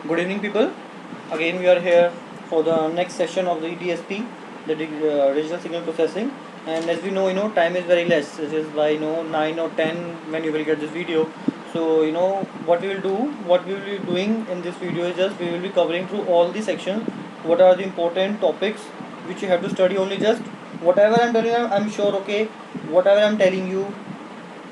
Good evening, people. Again, we are here for the next session of the DSP, the digital signal processing. And as we know, time is very less. It is by 9 or 10 when you will get this video. So what we will do, what we will be doing in this video is just we will be covering through all the sections. What are the important topics which you have to study? Only just whatever I'm telling you, I'm sure. Okay, whatever I'm telling you,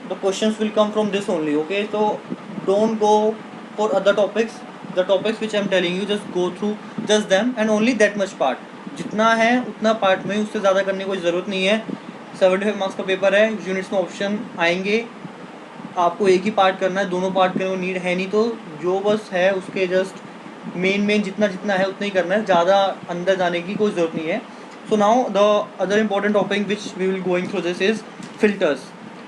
the questions will come from this only. Okay, so don't go for other topics. The topics which I'm telling you, just go through just them and only that much part. जितना है उतना part में, उससे ज़्यादा करने की कोई ज़रूरत नहीं है. 75 मार्क्स का पेपर है, यूनिट्स में ऑप्शन आएंगे, आपको एक ही पार्ट करना है, दोनों पार्ट करने को नीड है नहीं. तो जो बस है उसके जस्ट मेन जितना जितना है उतना ही करना है, ज़्यादा अंदर जाने की कोई ज़रूरत नहीं है. So now the other important topic which we will going through this is filters.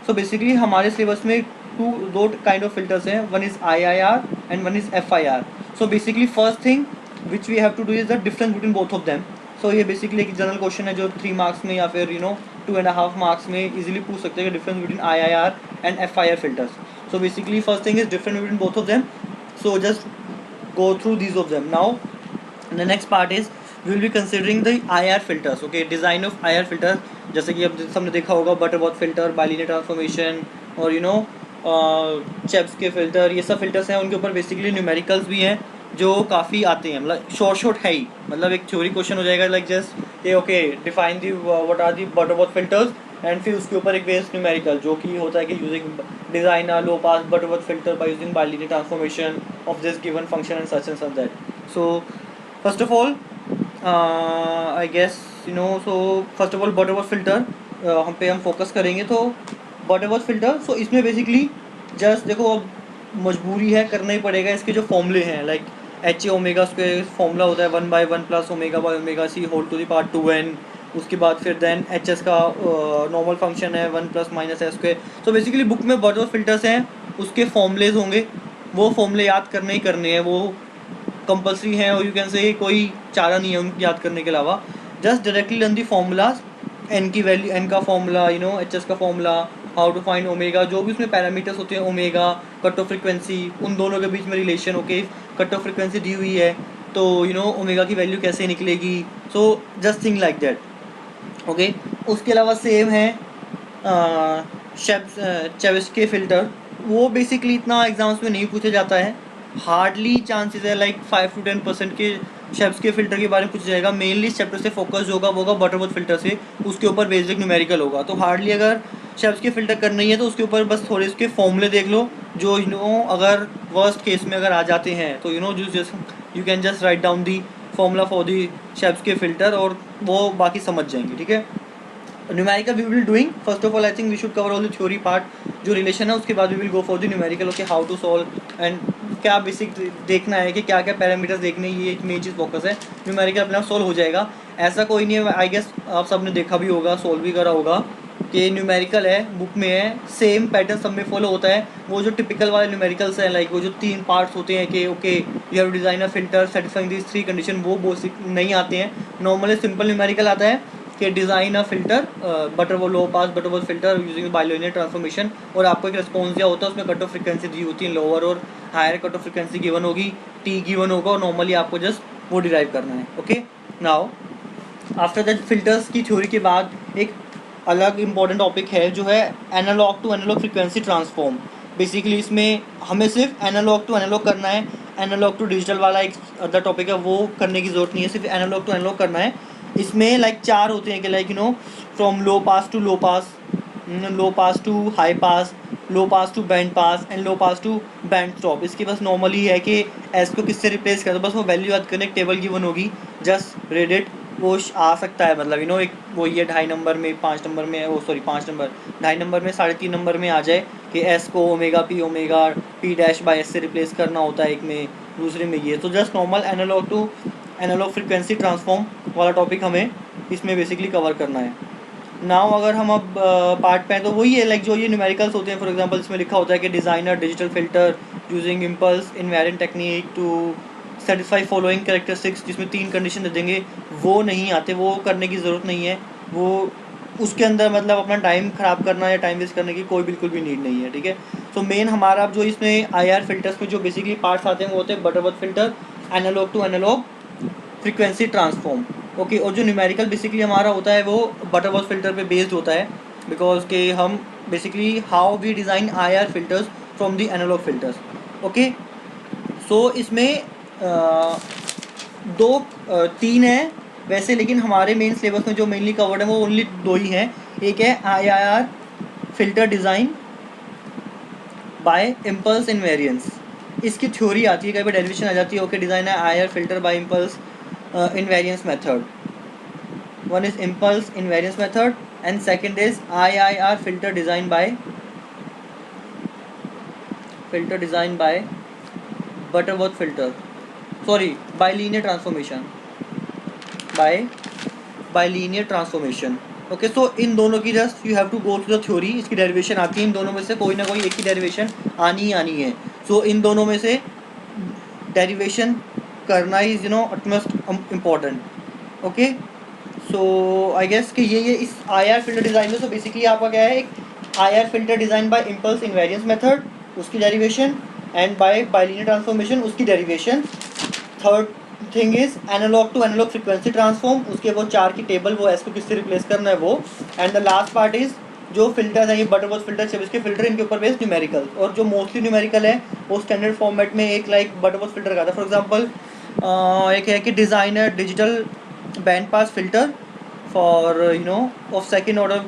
So basically हमारे सिलेबस में दो काइंड ऑफ फिल्टर्स हैं. One is IIR and one is FIR. So basically first thing which we have to do is the difference between both of them. So ये basically एक general question है जो 3 marks में या फिर 2.5 marks में easily पूछ सकते हैं. Difference between IIR and FIR filters. So basically first thing is different between both of them. So just go through these of them. Now the next part is we will be considering the IR filters. Okay, design of IR filter. जैसे कि अब सबने देखा होगा Butterworth filter, bilinear transformation और चेब्स्की filter, ये सब filters हैं. उनके ऊपर बेसिकली न्यूमेरिकल्स भी हैं जो काफ़ी आते हैं. मतलब शॉर्ट है ही, मतलब एक थ्योरी क्वेश्चन हो जाएगा लाइक जस्ट ये okay define the what are the Butterworth filters and फिर उसके ऊपर एक बेस्ड न्यूमेरिकल जो कि होता है कि using design a low pass Butterworth filter by using bilinear transformation of this given function and such that. So first of all I guess so first of all Butterworth filter हम focus करेंगे. तो Butterworth filter, सो इसमें basically just देखो, अब मजबूरी है, करना ही पड़ेगा. इसके जो फॉर्मूले हैं लाइक HA ओमेगा उसके फॉर्मूला होता है 1/1 + omega by omega C whole to the power 2n. उसके बाद फिर देन HS का नॉर्मल फंक्शन है 1 ± s². सो बेसिकली बुक में बटरवर्थ फिल्टर्स हैं, उसके फॉर्मूलेज होंगे, वो फॉर्मूले याद करने ही करने हैं, वो कंपलसरी हैं और यू कैन से कोई चारा नहीं है उनको याद करने के अलावा. Just directly learn the formulas. n की वैल्यू, n का फॉर्मूला, HS का formula, how to find omega, जो भी उसमें पैरामीटर्स होते हैं, ओमेगा, कट ऑफ फ्रिक्वेंसी, उन दोनों के बीच में relation. Okay, cut off frequency दी हुई है तो ओमेगा की वैल्यू कैसे निकलेगी. So just think like that. Okay, उसके अलावा सेम है चेबिस्की फ़िल्टर. वो बेसिकली इतना एग्जाम्स में नहीं पूछा जाता है, हार्डली चांसेस है लाइक 5 to 10% के चेबिस्की फ़िल्टर के बारे में पूछा जाएगा. मेनली चैप्टर से फोकस होगा वो होगा बटरवर्थ फिल्टर से, उसके ऊपर बेसिक न्यूमेरिकल होगा. तो हार्डली अगर चेबिस्की फ़िल्टर करना ही है तो उसके ऊपर बस थोड़े उसके फॉर्मूले देख लो जो अगर वर्स्ट केस में अगर आ जाते हैं तो you can just write down the formula for the Chebyshev filter और वो बाकी समझ जाएंगे. ठीक है, numerical we will doing. First of all I think we should cover all the theory part जो रिलेशन है, उसके बाद we will go for the numerical. Okay, how to solve and क्या बेसिक देखना है कि क्या क्या पैरामीटर्स देखने, ये एक मेन चीज़ फोकस है. न्यूमेरिकल अपने आप सॉल्व हो जाएगा, ऐसा कोई नहीं है. आई गेस आप सब ने देखा भी होगा, सॉल्व भी करा होगा कि न्यूमेरिकल है बुक में है, सेम पैटर्न सब में फॉलो होता है. वो जो टिपिकल वाले न्यूमेरिकल्स हैं लाइक वो जो 3 पार्ट्स होते हैं कि okay you have design a filter satisfying this 3 condition, वो बेसिक नहीं आते हैं. नॉर्मली सिंपल न्यूमेरिकल आता है कि design a filter Butterworth low pass Butterworth filter using bilinear transformation, और आपको एक रिस्पॉन्स दिया होता है, उसमें कट ऑफ फ्रिक्वेंसी दी होती है, लोअर और higher cut off frequency given होगी, T गिवन होगा और नॉर्मली आपको जस्ट वो डिराइव करना है. Okay, now after that filters की थ्योरी के बाद एक अलग इंपॉर्टेंट टॉपिक है जो है analogue to analogue frequency transform. Basically इसमें हमें सिर्फ एनालॉग टू एनालॉग करना है. एनालॉग टू डिजिटल वाला एक अदर टॉपिक है, वो करने की ज़रूरत नहीं है, सिर्फ एनालॉग टू एनालॉग करना है. इसमें लाइक 4 होते हैं कि like from low pass to low pass, low pass to high pass, low pass to band pass and low pass to band stop. इसकी बस नॉर्मली है कि एस को किससे रिप्लेस कर दो, बस वो वैल्यू याद करने, टेबल गिवन होगी, जस्ट रीड इट. वो आ सकता है, मतलब एक वो ये 2.5 नंबर में, 5 नंबर में, वो सॉरी 5 नंबर 2.5 नंबर में, 3.5 नंबर में आ जाए कि एस को omega P dash by S से रिप्लेस करना होता है एक में, दूसरे में ये. तो just normal analogue to analogue frequency transform वाला टॉपिक हमें इसमें बेसिकली कवर करना है. नाउ अगर हम अब पार्ट पे हैं तो वही है लाइक जो ये न्यूमेरिकल्स होते हैं. फॉर एग्जांपल इसमें लिखा होता है कि designer digital filter using impulse invariant technique to satisfy following characteristics, जिसमें 3 कंडीशन दे देंगे, वो नहीं आते, वो करने की ज़रूरत नहीं है. वो उसके अंदर मतलब अपना टाइम ख़राब करना या टाइम वेस्ट करने की कोई बिल्कुल भी नीड नहीं है, ठीक है। सो मेन हमारा अब जो इसमें IR फिल्टर्स में जो बेसिकली पार्ट्स आते हैं वो होते हैं Butterworth filter, analogue to analogue frequency transform, okay. और जो न्यूमेरिकल बेसिकली हमारा होता है वो बटरवर्थ फिल्टर पे बेस्ड होता है, बिकॉज के हम basically how we design IR filters from the analogue filters, okay. So इसमें तीन है वैसे, लेकिन हमारे मेन सिलेबस में जो मेनली कवर्ड है वो ओनली दो ही हैं। एक है IIR filter design by impulse invariance, इसकी थ्योरी आती है, कहीं पर डेरिवेशन आ जाती है, ओके। डिज़ाइन है IIR filter by impulse invariance method. One is impulse invariance method and second is IIR filter designed by Butterworth filter, sorry, bilinear transformation, by linear transformation, okay. So इन दोनों की just you have to go through the theory, इसकी derivation आती है, इन दोनों में से कोई ना कोई एक की डेरिवेशन आनी ही आनी है। सो इन दोनों में से डेरिवेशन करना is utmost important, okay. So I guess कि ये इस IR फिल्टर डिज़ाइन में सो बेसिकली आपका क्या है, एक IR filter design by impulse invariance method उसकी derivation and by bilinear transformation उसकी derivation. Third thing is analogue to analogue frequency transform, उसके वो 4 की टेबल, वो एस को किससे रिप्लेस करना है वो। And the last part is जो फिल्टर्स हैं, ये बटरवर्थ फिल्टर, चेबिस्की फिल्टर, इनके ऊपर बेस्ड न्यूमेरिकल, और जो मोस्टली न्यूमेरिकल है वो स्टैंडर्ड फॉर्मेट में एक लाइक बटरवर्थ फिल्टर का था। फॉर एग्जांपल एक है कि designer digital band pass filter for of second order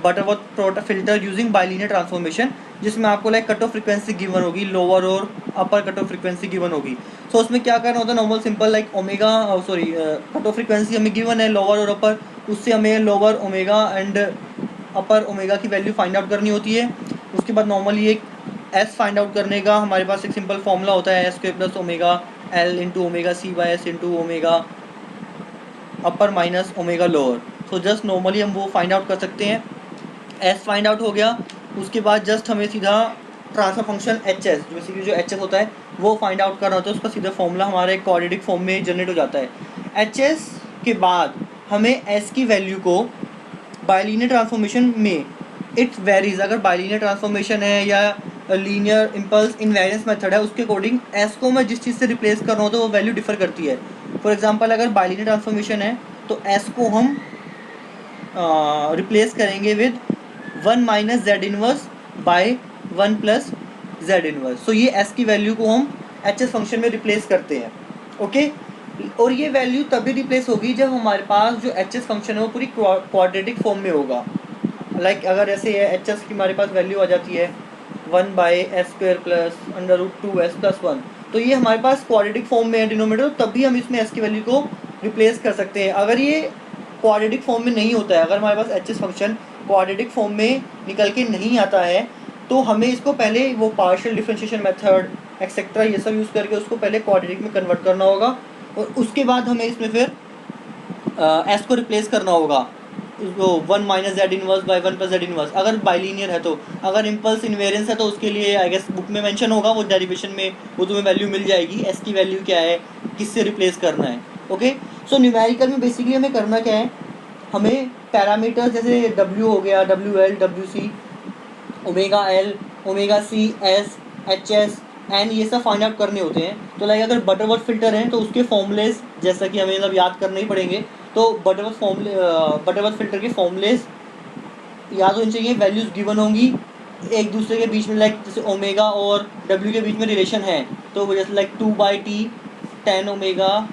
Butterworth filter using bilinear transformation, जिसमें आपको like cut off frequency given होगी, लोअर और upper cut off frequency given होगी। सो उसमें क्या करना होता है, normal simple like omega, sorry, cut off frequency हमें गिवन है लोअर और अपर, उससे हमें lower omega and upper omega की वैल्यू फाइंड आउट करनी होती है। उसके बाद नॉर्मली एक एस फाइंड आउट करने का हमारे पास एक सिंपल फॉर्मूला होता है, एस के plus omega L into omega C by S into omega upper minus omega lower. So just normally हम वो फाइंड आउट कर सकते हैं। एस फाइंड आउट हो गया, उसके बाद जस्ट हमें सीधा transfer function H S, basically जो एच एस होता है वो फाइंड आउट करना होता है, उसका सीधा फॉर्मूला हमारे क्वाड्रेटिक फॉर्म में जनरेट हो जाता है। एच एस के बाद हमें एस की वैल्यू को बाइलिनियर ट्रांसफॉर्मेशन में इट वेरीज, अगर बाइलिनियर ट्रांसफॉर्मेशन है या लीनियर इम्पल्स इनवेरियंस मेथड है, उसके अकॉर्डिंग एस को मैं जिस चीज़ से रिप्लेस कर रहा हूँ तो वो वैल्यू डिफर करती है। फॉर एग्जांपल अगर बाइलिनियर ट्रांसफॉर्मेशन है तो एस को हम रिप्लेस करेंगे with 1 minus Z inverse by 1 plus Z inverse. So ये एस की वैल्यू को हम एच एस फंक्शन में रिप्लेस करते हैं, ओके। और ये वैल्यू तभी रिप्लेस होगी जब हमारे पास जो एच एस फंक्शन है वो पूरी क्वाड्रेटिक फॉर्म में होगा। लाइक अगर ऐसे एच एस की हमारे पास वैल्यू आ जाती है 1 by S square plus under root 2s plus 1, तो ये हमारे पास क्वाड्रेटिक फॉर्म में है डिनोमिनेटर, तभी हम इसमें एस की वैल्यू को रिप्लेस कर सकते हैं। अगर ये क्वाड्रेटिक फॉर्म में नहीं होता है, अगर हमारे पास H S function quadratic form में निकल के नहीं आता है, तो हमें इसको पहले वो पार्शियल डिफरेंशिएशन मेथड एक्सेट्रा ये सब यूज़ करके उसको पहले क्वाड्रेटिक में कन्वर्ट करना होगा, और उसके बाद हमें इसमें फिर एस को रिप्लेस करना होगा, वो 1 minus Z inverse by 1 plus Z inverse अगर बाइलिनियर है तो। अगर इम्पल्स इन्वेरियंस है तो उसके लिए आई गेस बुक में मेंशन होगा, वो डेरिवेशन में वो तुम्हें वैल्यू मिल जाएगी, एस की वैल्यू क्या है, किससे रिप्लेस करना है, ओके। सो न्यूमेरिकल में बेसिकली हमें करना क्या है, हमें पैरामीटर्स जैसे डब्ल्यू हो गया, W L, W C, omega L, omega C, S, H S, N, ये सब फाइंड आउट करने होते हैं। तो लाइक अगर बटरवर्थ फिल्टर हैं तो उसके फॉर्मूलेज जैसा कि हमें मतलब याद करने ही पड़ेंगे, तो बटरवर्थ फिल्टर के फॉर्मूलेज याद होनी चाहिए, वैल्यूज़ गिवन होंगी एक दूसरे के बीच में, लाइक जैसे ओमेगा और डब्ल्यू के बीच में रिलेशन है, तो वो जैसे like 2/t ten omega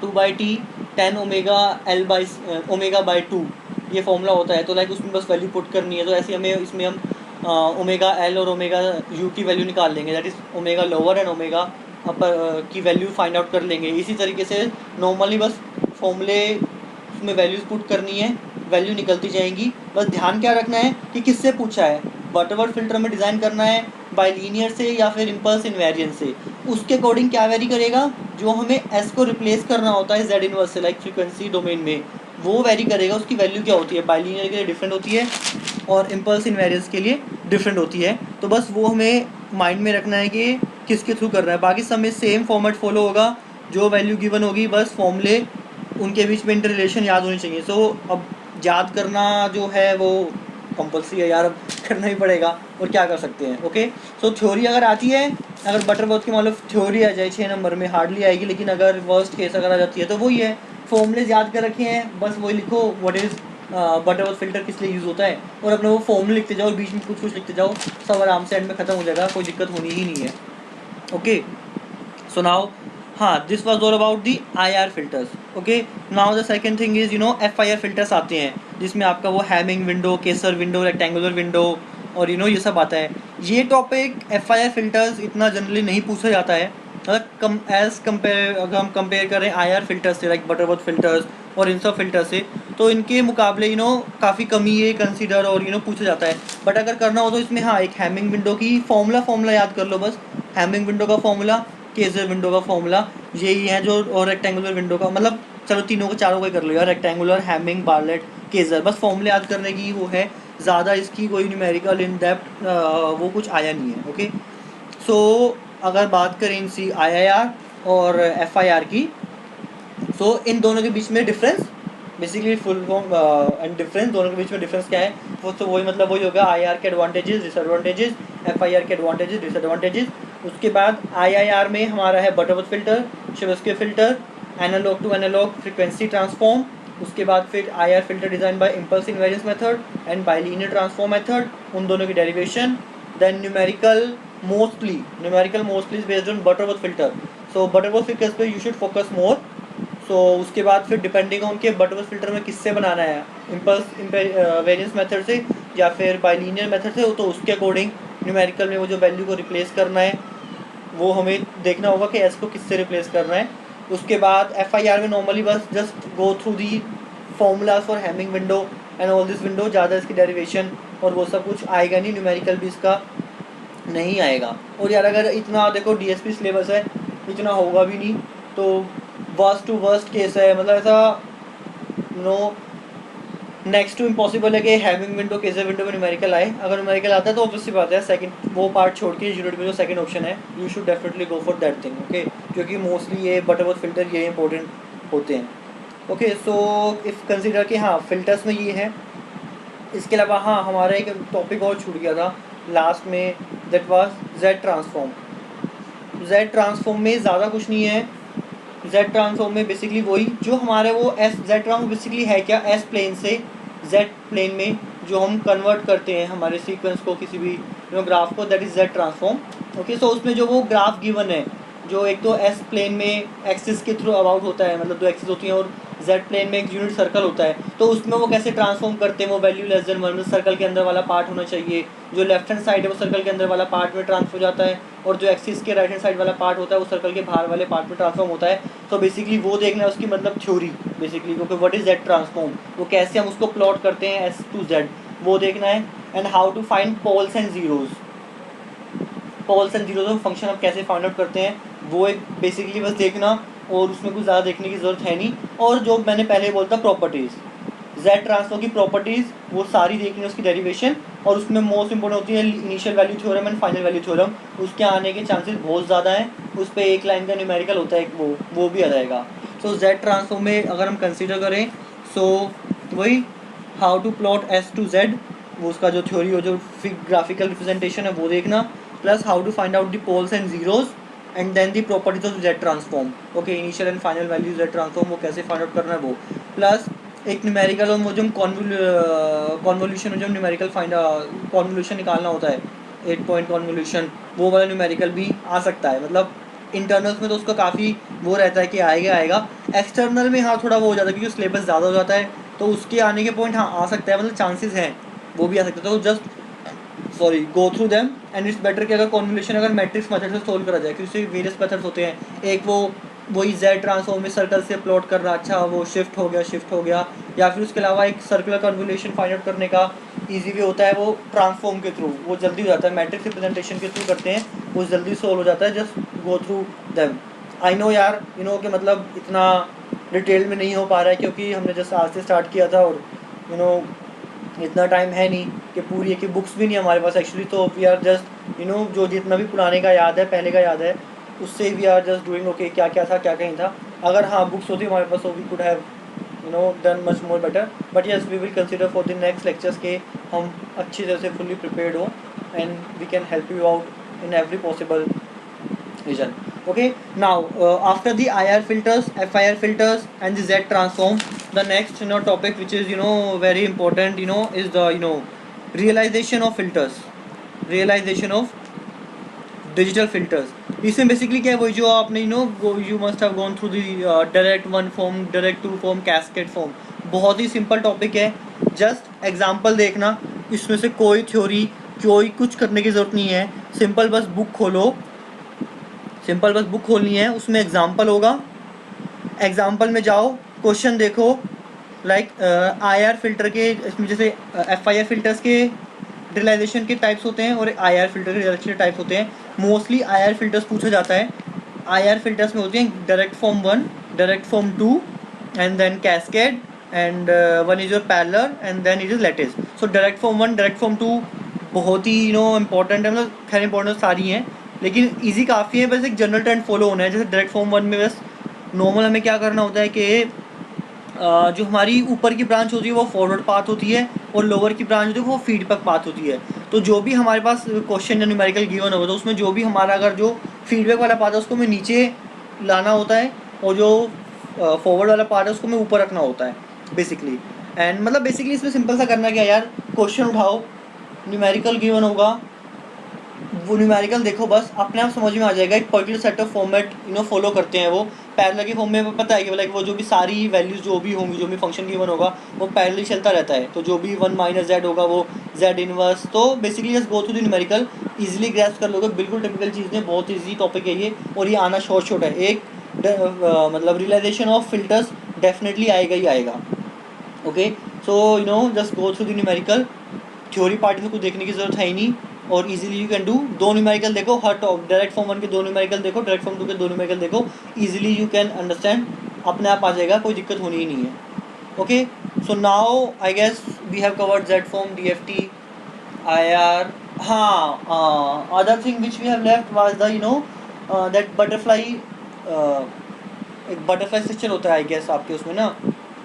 2/t ten omega L by omega by 2, ये फॉर्मूला होता है। तो लाइक उसमें बस वैल्यू पुट करनी है, तो ऐसे हमें इसमें हम ओमेगा एल और ओमेगा यू की वैल्यू निकाल लेंगे, that is omega lower and omega upper की वैल्यू फाइंड आउट कर लेंगे। इसी तरीके से नॉर्मली बस फॉर्मूले में वैल्यूज़ पुट करनी है, वैल्यू निकलती जाएंगी। बस ध्यान क्या रखना है कि किससे पूछा है, बटरवर्थ फिल्टर में डिज़ाइन करना है बाइलिनियर से या फिर इम्पल्स इन्वेरियंस से, उसके अकॉर्डिंग क्या वेरी करेगा, जो हमें एस को रिप्लेस करना होता है जेड इनवर्स से, लाइक फ्रीक्वेंसी डोमेन में, वो वेरी करेगा, उसकी वैल्यू क्या होती है, बाइलिनियर के लिए डिफरेंट होती है और इम्पल्स इन्वेरियंस के लिए डिफरेंट होती है। तो बस वो हमें माइंड में रखना है कि किसके थ्रू करना है, बाकी सब में सेम फॉर्मेट फॉलो होगा, जो वैल्यू गिवन होगी बस फॉर्मूले उनके बीच में इंटर रिलेशन याद होनी चाहिए। सो अब याद करना जो है वो कंपल्सरी है यार, अब करना ही पड़ेगा, और क्या कर सकते हैं। ओके, सो थ्योरी अगर आती है, अगर बटरवर्थ की मतलब थ्योरी आ जाए 6 नंबर में हार्डली आएगी, लेकिन अगर वर्स्ट केस अगर आ जाती है तो वही है, फॉर्मूलेज याद कर रखे हैं, बस वही लिखो व्हाट इज़ बटरवर्थ फिल्टर किस लिए यूज़ होता है, और अपने वो फॉर्मूले लिखते जाओ, बीच में कुछ कुछ लिखते जाओ, सब आराम से एंड में ख़त्म हो जाएगा, कोई दिक्कत होनी ही नहीं है। Okay, so now this was all about the IR filters. Okay, now the second thing is FIR filters आते हैं, जिसमें आपका वो हैमिंग विंडो, केसर विंडो, रेक्टेंगुलर विंडो, और ये सब आता है। ये टॉपिक FIR फिल्टर्स इतना जनरली नहीं पूछा जाता है, मतलब एज कम्पेयर अगर हम कंपेयर करें IR फिल्टर्स से, लाइक बटरवर्थ फिल्टर्स और इन सब फिल्टर से, तो इनके मुकाबले काफ़ी कमी ये कंसीडर और पूछा जाता है। बट अगर करना हो तो इसमें एक हैमिंग विंडो की फॉर्मूला याद कर लो बस, हैमिंग विंडो का फॉर्मूला, केजर विंडो का फॉर्मूला, यही है जो, और रेक्टेंगुलर विंडो का, मतलब चलो तीनों को चारों को कर लो यार, रेक्टेंगुलर, हैमिंग, बार्लेट, केजर, बस फॉर्मूले याद करने की वो है, ज़्यादा इसकी कोई न्यूमेरिकल इन डेप्थ वो कुछ आया नहीं है। ओके, सो अगर बात करें इनसी IIR और FIR की, सो इन दोनों के बीच में difference, basically full form and difference, दोनों के बीच में डिफरेंस क्या है, वो तो वही मतलब वही होगा, IR के एडवांटेजेस डिसएडवांटेजेस, FIR के एडवांटेजेस डिसएडवांटेजेस। उसके बाद IIR में हमारा है Butterworth filter, Chebyshev filter, analogue to analogue frequency transform. उसके बाद फिर IR filter design by impulse invariance method and bilinear transform method, उन दोनों की derivation. Then numerical mostly is based on Butterworth filter, so Butterworth filter पे you should focus more. So उसके बाद फिर डिपेंडिंग ऑन के बटरवर्थ फिल्टर में किससे बनाना है, इम्पल्स वेरियंस मेथड से या फिर बाइलिनियर मेथड से, तो उसके अकॉर्डिंग न्यूमेरिकल में वो जो वैल्यू को रिप्लेस करना है वो हमें देखना होगा कि एस को किससे रिप्लेस करना है। उसके बाद FIR में नॉर्मली बस just go through the formulas for Hamming window and all this window, ज़्यादा इसकी डेरिवेशन और वो सब कुछ आएगा नहीं, न्यूमेरिकल भी इसका नहीं आएगा। और यार अगर इतना देखो DSP सिलेबस है, इतना होगा भी नहीं, तो वर्स्ट टू वर्स्ट केस है, मतलब ऐसा नेक्स्ट टू इम्पॉसिबल है कि हैमिंग विंडो, केजर विंडो में न्यूमेरिकल आए। अगर न्यूमेरिकल आता है तो ऑब्वियसली बात है, सेकंड वो पार्ट छोड़ के यूनिट में जो सेकंड ऑप्शन है, you should definitely go for that thing. Okay, क्योंकि मोस्टली ये बटरवर्थ फिल्टर ये इंपॉर्टेंट होते हैं। ओके, सो इफ़ कंसिडर कि फिल्टर्स में ये है। इसके अलावा हमारा एक टॉपिक और छूट गया था लास्ट में, that was Z transform. Z transform में ज़्यादा कुछ नहीं है। जेड ट्रांसफॉर्म में बेसिकली वही जो हमारे वो जेड ट्रांसफॉर्म बेसिकली है क्या, एस प्लेन से जेड प्लेन में जो हम कन्वर्ट करते हैं हमारे सीक्वेंस को, किसी भी ग्राफ को, that is Z transform. Okay, so उसमें जो वो ग्राफ गिवन है, जो एक तो एस प्लेन में एक्सिस के थ्रू अबाउट होता है, मतलब दो एक्सिस होती हैं, और जेड प्लेन में एक यूनिट सर्कल होता है, तो उसमें वो कैसे ट्रांसफॉर्म करते हैं, वो वैल्यू लेस देन 1 सर्कल के अंदर वाला पार्ट होना चाहिए, जो लेफ्ट हैंड साइड है वो सर्कल के अंदर वाला पार्ट में ट्रांसफर हो जाता है, और जो एक्सिस के राइट हैंड साइड वाला पार्ट होता है वो सर्कल के बाहर वाले पार्ट में ट्रांसफॉर्म होता है। तो बेसिकली वो देखना है उसकी मतलब थ्योरी बेसिकली, क्योंकि व्हाट इज जेड ट्रांसफॉर्म, वो कैसे हम उसको प्लॉट करते हैं एस टू जेड, वो देखना है। And how to find poles and zeros, poles and zeros में फंक्शन हम कैसे फाइंड आउट करते हैं, वो एक बेसिकली बस देखना, और उसमें कुछ ज़्यादा देखने की ज़रूरत है नहीं। और जो मैंने पहले बोलता प्रॉपर्टीज़, जेड ट्रांसफॉर्म की प्रॉपर्टीज़ वो सारी देखनी है, उसकी डेरिवेशन, और उसमें मोस्ट इंपॉर्टेंट होती है initial value theorem and final value theorem, उसके आने के चांसेस बहुत ज़्यादा हैं। उस पर एक लाइन का न्यूमेरिकल होता है, वो भी आ जाएगा। सो जेड ट्रांसफॉर्म में अगर हम कंसिडर करें, सो वही how to plot S to Z, वो उसका जो थ्योरी हो, जो ग्राफिकल रिप्रेजेंटेशन है वो देखना, plus how to find out the poles and zeros, and then the properties of Z transform. Okay, initial and final value Z transform वो कैसे फाइंड आउट करना है वो, प्लस एक न्यूमेरिकल और वो जो कॉन्वोल्यूशन में जो न्यूमेरिकल कॉन्वोल्यूशन निकालना होता है, 8 पॉइंट कॉन्वोल्यूशन, वो वाला न्यूमेरिकल भी आ सकता है। मतलब इंटरनल्स में तो उसका काफ़ी वो रहता है कि आएगा। एक्सटर्नल में थोड़ा वो हो जाता है क्योंकि सिलेबस ज़्यादा हो जाता है, तो उसके आने के पॉइंट आ सकता है, मतलब चांसेस हैं वो भी आ सकते हैं। तो just go through them, and it's better कि अगर कॉन्वोल्यूशन अगर मैट्रिक्स मेथड से सोल्व करा जाए, क्योंकि वेरियस मेथड्स होते हैं, एक वही जेड ट्रांसफॉर्म में सर्कल से प्लॉट करना, अच्छा वो शिफ्ट हो गया, या फिर उसके अलावा एक सर्कुलर कन्वोल्यूशन फाइंड आउट करने का इजी वे होता है वो ट्रांसफॉर्म के थ्रू, वो जल्दी हो जाता है, मैट्रिक्स रिप्रेजेंटेशन के थ्रू करते हैं, वो जल्दी सोल्व हो जाता है, just go through them. I know यार, कि मतलब इतना डिटेल में नहीं हो पा रहा है क्योंकि हमने जस्ट आज से स्टार्ट किया था, और इतना टाइम है नहीं कि पूरी एक बुक्स भी नहीं हमारे पास एक्चुअली, तो वी आर जस्ट जो जितना भी पुराने का याद है, पहले का याद है, उससे we are just doing okay क्या क्या था क्या कहीं था, अगर हाँ बुक्स होती हमारे पास, so we could have done much more better, but yes we will consider for the next lectures के हम अच्छी तरह से fully prepared हो and we can help you out in every possible vision. Okay, now after the IR filters, FIR filters and the Z transform, the next topic which is very important is the realization of filters, realization of digital filters. इसमें basically क्या है, वही जो आपने you must have gone through the direct one form, direct two form, cascade form. बहुत ही simple topic है, just example देखना. इसमें से कोई थ्योरी, कोई कुछ करने की ज़रूरत नहीं है. सिंपल बस बुक खोलो, सिंपल बस बुक खोलनी है, उसमें एग्जांपल होगा. एग्जांपल में जाओ, क्वेश्चन देखो. लाइक IR फिल्टर के इसमें जैसे FIR फिल्टर्स के रियलाइजेशन के टाइप्स होते हैं और IR फिल्टर के रियलाइजेशन के टाइप्स होते हैं. मोस्टली IR फिल्टर्स पूछा जाता है. IR फिल्टर्स में होती हैं direct form 1, direct form 2 and then cascade and one is your parallel and then it is lattice. So direct form 1, direct form 2 बहुत ही इंपॉर्टेंट है. मतलब खैर इंपॉर्टेंट सारी हैं लेकिन ईजी काफ़ी है. बस एक जनरल ट्रेंड फॉलो होना है. जैसे डायरेक्ट फॉर्म 1 में बस नॉर्मल हमें क्या करना होता है कि जो हमारी ऊपर की ब्रांच होती है वो फॉरवर्ड पाथ होती है और लोअर की ब्रांच होती है वो फीडबैक पाथ होती है. तो जो भी हमारे पास क्वेश्चन या न्यूमेरिकल गिवन होगा तो उसमें जो भी हमारा अगर जो फीडबैक वाला पार्ट है उसको हमें नीचे लाना होता है और जो फॉरवर्ड वाला पार्ट है उसको हमें ऊपर रखना होता है बेसिकली. एंड मतलब बेसिकली इसमें सिंपल सा करना क्या यार, क्वेश्चन उठाओ, न्यूमेरिकल गिवन होगा, वो न्यूमेरिकल देखो, बस अपने आप समझ में आ जाएगा. एक particular set of format follow करते हैं वो. पैरेलल के फॉर्म में पता है कि लाइक वो जो भी सारी वैल्यूज जो भी होंगी, जो भी फंक्शन गिवन होगा वो पैरेलल चलता रहता है. तो जो भी 1 माइनस z होगा वो z इनवर्स. तो basically just go through the numerical, easily grasp कर लोगे. बिल्कुल टिपिकल चीज़ है, बहुत ईजी टॉपिक है ये और ये आना शॉर्ट है. एक मतलब रियलाइजेशन ऑफ फिल्टर्स डेफिनेटली आएगा ही आएगा. Okay, so just go through the numerical. Theory part में कुछ देखने की जरूरत है ही नहीं और इजीली यू कैन डू. दो न्यूमेरिकल देखो, हर टॉप डायरेक्ट फॉर्म 1 के दो न्यूमेरिकल देखो, डायरेक्ट फॉर्म 2 के दो न्यूमेरिकल देखो, इजीली यू कैन अंडरस्टैंड. अपने आप आ जाएगा, कोई दिक्कत होनी ही नहीं है. Okay, so now I guess we have covered Z form, DFT, IR. हाँ, other thing which we have left was the that butterfly. एक बटरफ्लाई स्ट्रक्चर होता है आई गेस आपके उसमें ना,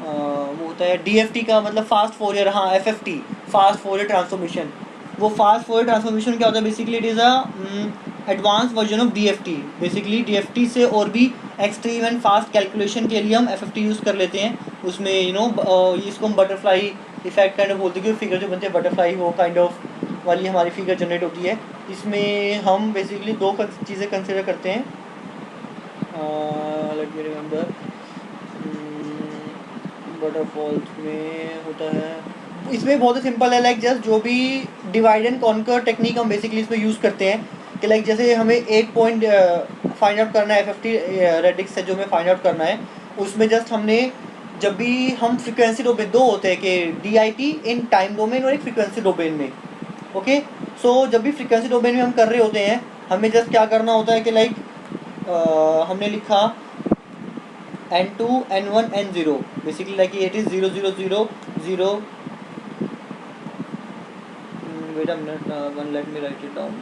वो होता है DFT का मतलब फास्ट फोरियर. हाँ, FFT, फास्ट फोरियर ट्रांसफॉर्मेशन. वो फास्ट फोरियर ट्रांसफॉर्मेशन क्या होता है basically, it is a advance version of DFT. Basically DFT से और भी एक्सट्रीम एंड फास्ट कैलकुलेशन के लिए हम FFT यूज़ कर लेते हैं. उसमें इसको हम बटरफ्लाई इफेक्ट काइंड ऑफ बोलते हैं कि फिगर जो बनते हैं बटरफ्लाई वो काइंड ऑफ वाली हमारी फिगर जनरेट होती है. इसमें हम बेसिकली दो चीज़ें कंसिडर करते हैं. लेट मी रिमेंबर, वाटरफॉल्स में होता है. इसमें बहुत ही सिंपल है. लाइक जस्ट जो भी डिवाइड एंड कॉन्कर टेक्निक हम बेसिकली इसमें यूज़ करते हैं कि लाइक जैसे हमें एक पॉइंट फाइंड आउट करना है, FFT रेडिक्स से जो हमें फाइंड आउट करना है, उसमें जस्ट हमने जब भी हम फ्रिक्वेंसी डोमेन, दो होते हैं कि DIT इन टाइम डोमेन और एक फ्रिक्वेंसी डोमेन में. ओके, सो जब भी फ्रिक्वेंसी डोमेन में हम कर रहे होते हैं हमें जस्ट क्या करना होता है कि लाइक हमने लिखा n2 n1 n0 basically like it is 0 0 0 0. Wait a minute, one, let me write it down.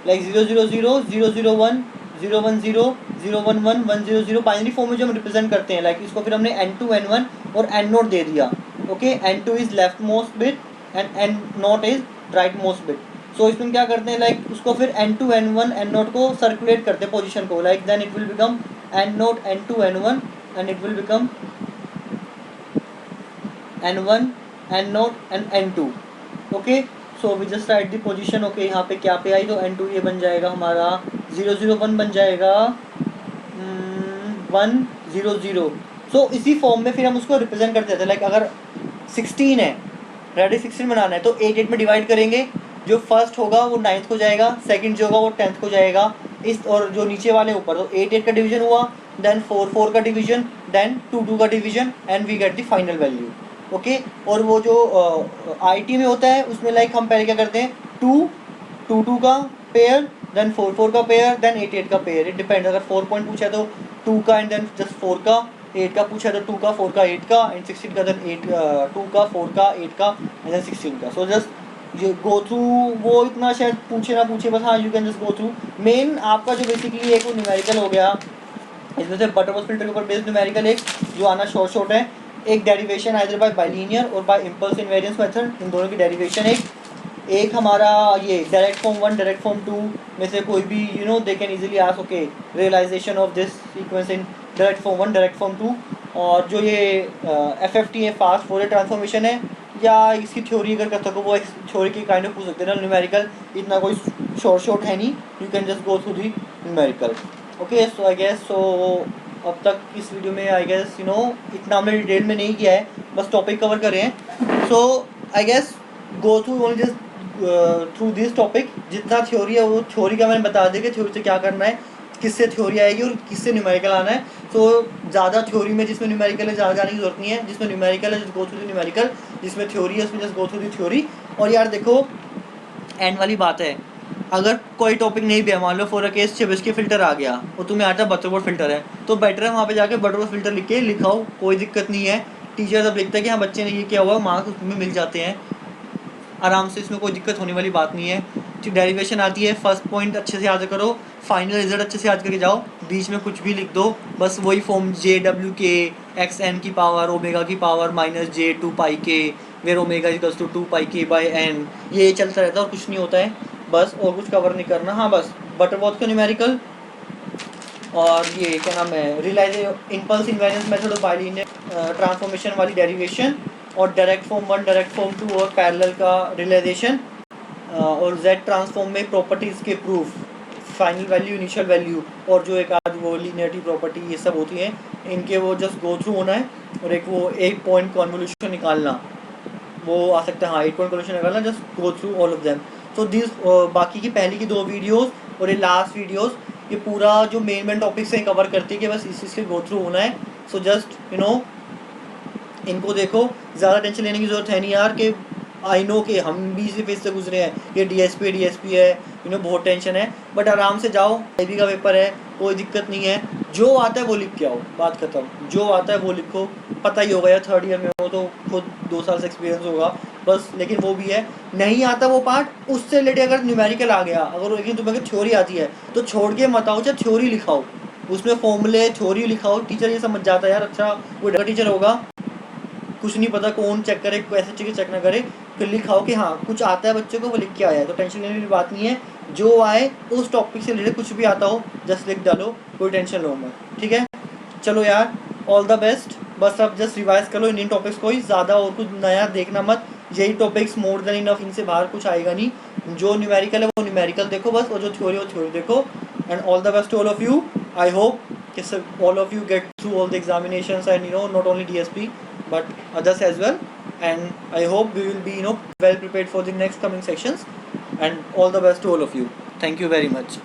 Like 0 0 0 0 0 1 0 1 0 0 1 1 1 0 0 binary form में जो हम रिप्रेजेंट करते हैं. लाइक इसको फिर हमने n2 n1 और n0 दे दिया. Okay, n2 is leftmost bit and n0 is rightmost bit. So इसमें क्या करते हैं, लाइक उसको फिर n2 n1 n0 को सर्कुलेट करते हैं पोजीशन को. Like then it will become n0 n2 n1 and it will become n1 n0 and n2. Okay, so we just write the position. Okay, यहाँ पे क्या पे आई तो n2 ये बन जाएगा हमारा 0 0 1 बन जाएगा 1 0 0. सो इसी फॉर्म में फिर हम उसको रिप्रेजेंट करते थे. लाइक अगर 16 है, रेडी 16 बनाना है तो 8 8 में डिवाइड करेंगे. जो फर्स्ट होगा वो 9th को जाएगा, सेकंड जो होगा वो 10th को जाएगा. इस और जो नीचे वाले ऊपर, तो 8 8 का डिवीजन हुआ, देन 4 4 का डिवीजन, देन 2 2 का division and we get the final value. Okay, और वो जो IT में होता है उसमें लाइक हम पहले क्या करते हैं 2 2 2 का पेयर, देन 4 4 का पेयर, देन 8 8 का पेयर. इट डिपेंड, अगर 4 पॉइंट पूछा है तो 2 का एंड देन जस्ट 4 का, 8 का पूछा है तो 2 का, 4 का, 8 का एंड 16 का, देन 8 2 का, 4 का, 8 का एंड देन 16 का. सो जस्ट ये गो थ्रू, वो इतना शायद पूछे ना पूछे, बस हाँ you can just go through. Main आपका जो बेसिकली एक वो न्यूमेरिकल हो गया इसमें से बटरवर्थ फिल्टर के ऊपर बेस्ड न्यूमेरिकल एक जो आना शॉर्ट है, एक डेरिवेशन आइदर बाय बाइलिनियर और बाय इम्पल्स इनवेरियंस मेथड, इन दोनों की डेरिवेशन एक हमारा ये डायरेक्ट फॉर्म 1 डायरेक्ट फॉर्म 2 में से कोई भी they can easily ask okay realisation of this sequence in direct form 1 direct form 2। और जो ये एफएफटी है, फास्ट फोरियर ट्रांसफॉर्मेशन है, या इसकी थ्योरी अगर कर सको वो थ्योरी की काइंड ऑफ पूछ सकते हैं ना, न्यूमेरिकल इतना कोई शॉर्ट है नहीं, you can just go through the numerical. Okay, so I guess अब तक इस वीडियो में आई गेस इतना हमने डिटेल में नहीं किया है, बस टॉपिक कवर कर रहे हैं। So I guess go through only just through this topic. जितना थ्योरी है वो थ्योरी का मैंने बता दिया कि थ्योरी से क्या करना है, किससे थ्योरी आएगी और किससे न्यूमेरिकल आना है। तो ज़्यादा थ्योरी में जिसमें न्यूमेरिकल है ज़्यादा जाने की जरूरत नहीं है, जिसमें न्यूमेरिकल है just go through the numerical, जिसमें थ्योरी है उसमें just go through the theory. और यार देखो एंड वाली बात है, अगर कोई टॉपिक नहीं भी है, मान लो फॉर अ केस चेबिस्की फिल्टर आ गया और तुम्हें आता है बटरवर्थ फिल्टर है, तो बेटर है वहाँ पे जाके बटरवर्थ फिल्टर लिख के लिखाओ, कोई दिक्कत नहीं है। टीचर जब लिखता है कि हाँ बच्चे ने ये किया हुआ, मार्क्स उसमें मिल जाते हैं आराम से, इसमें कोई दिक्कत होने वाली बात नहीं है। डेरिवेशन आती है, फर्स्ट पॉइंट अच्छे से याद करो, फाइनल रिजल्ट अच्छे से याद करके जाओ, बीच में कुछ भी लिख दो, बस वही फॉर्म जे डब्ल्यू के एक्स एन की पावर ओमेगा की पावर माइनस जे 2 पाई के वेर ओमेगा इक्वल्स टू 2 पाई के बाई एन, ये चलता रहता है और कुछ नहीं होता है, बस और कुछ कवर नहीं करना। हाँ बस बटरवर्थ का न्यूमेरिकल और ये क्या नाम है realise impulse invariance method of bilinear transformation वाली डेरिवेशन, और डायरेक्ट फॉर्म 1 डायरेक्ट फॉर्म 2 और पैरेलल का रियलाइजेशन, और जेड ट्रांसफॉर्म में प्रॉपर्टीज़ के proof, final value initial value, और जो एक आध वो लीनियरिटी प्रॉपर्टी ये सब होती हैं, इनके वो जस्ट गो थ्रू होना है। और एक वो 8 पॉइंट कॉन्वोल्यूशन निकालना, वो आ सकता है, हाँ 8 पॉइंट कॉन्वोल्यूशन निकालना, just go through all of them. तो दिस बाकी की पहली की 2 वीडियोस और ये लास्ट वीडियोस ये पूरा जो मेन टॉपिक से कवर करती है कि बस इस चीज़ के गो थ्रू होना है। सो जस्ट इनको देखो, ज़्यादा टेंशन लेने की ज़रूरत है नहीं यार, कि आई नो कि हम भी इसी फेज से गुजरे हैं, ये डीएसपी है, बहुत टेंशन है, बट आराम से जाओ, आईबी का पेपर है, कोई दिक्कत नहीं है, जो आता है वो लिख के आओ, बात खत्म, जो आता है वो लिखो। पता ही होगा यार, 3rd ईयर में हो तो खुद 2 साल से एक्सपीरियंस होगा बस, लेकिन वो भी है, नहीं आता वो पार्ट उससे रिलेटेड अगर न्यूमेरिकल आ गया, अगर लेकिन तुम्हें थ्योरी आती है तो छोड़ के मत आओ, चाहे थ्योरी लिखाओ, उसमें फॉर्मूले थ्योरी लिखाओ, टीचर ये समझ जाता है यार, अच्छा वो टीचर होगा, कुछ नहीं पता कौन चेक करे, ऐसे चीज़ें चेक ना करे, फिर लिखाओ कि हाँ कुछ आता है बच्चे को, वो लिख के आया है, तो टेंशन लेने की बात नहीं है, जो आए उस टॉपिक से रिलेटेड कुछ भी आता हो जस्ट लिख डालो, कोई टेंशन लो मत, ठीक है। चलो यार, ऑल द बेस्ट, बस अब जस्ट रिवाइज कर लो इंडियन टॉपिक्स को ही, ज़्यादा और कुछ नया देखना मत, यही टॉपिक्स मोर देन इनफ, इनसे बाहर कुछ आएगा नहीं, जो न्यूमेरिकल है वो न्यूमेरिकल देखो बस, और जो थ्योरी है वो थ्योरी देखो। And all the best to all of you, I hope all of you get through all the examinations and not only DSP but others as well, and I hope we will be well prepared for the next coming sections, and all the best to all of you. Thank you very much.